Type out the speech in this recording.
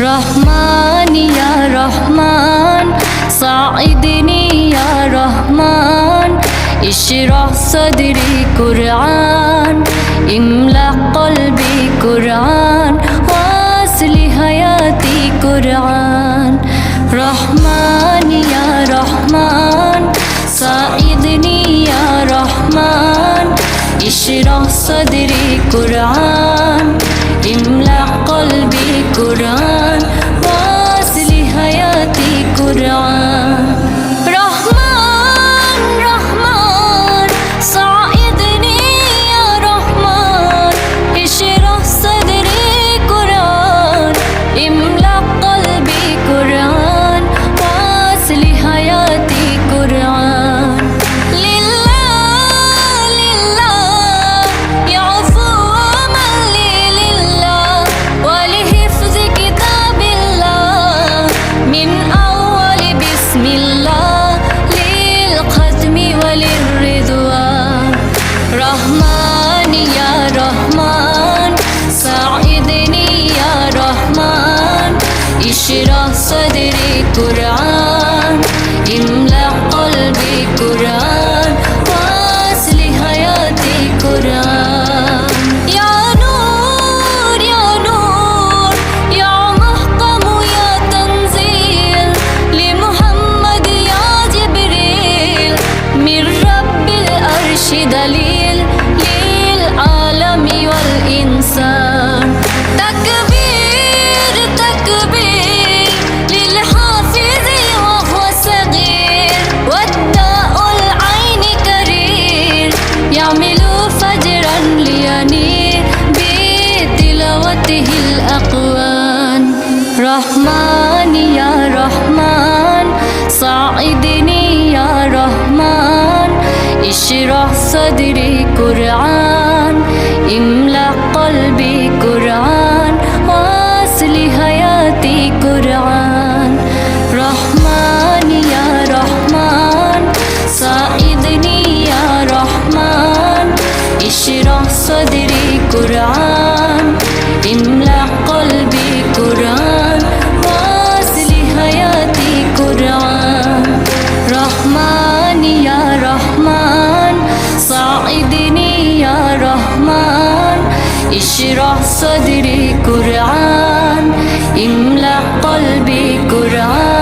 رحمن يا رحمن ساعدني يا رحمن اشرح صدري قرآن املأ قلبي قرآن واصل حياتي قرآن رحمن يا رحمن ساعدني يا رحمن اشرح صدري قرآن املأ قلبي قرآن واصل حياتي قرآن رحمن رحمن ساعدني يا رحمن اشرح صدري قرآن املأ قلبي قرآن واصل حياتي قرآن رحمن يا رحمن ساعدني يا رحمن اشرح صدري قرآن املأ قلبي قرآن واصل حياتي قرآن يا نور يا نور يا محكم يا تنزيل لمحمد يا جبريل من رب العرش دليل للعالم والإنسان تكبير تكبير للحافظ وهو صغير وداء العين كرير يعمل فجرا لينير بتلاوته الأقوان رحمن يا رحمن ساعدني يا رحمن اشرح صدري قرآن املأ قلبي قرآن واصل حياتي قرآن رحمن يا رحمن ساعدني يا رحمن اشرح صدري قرآن املأ قلبي قرآن واصل حياتي قرآن رحمن يا رحمن ساعدني يا رحمن اشرح صدري قرآن املأ قلبي قرآن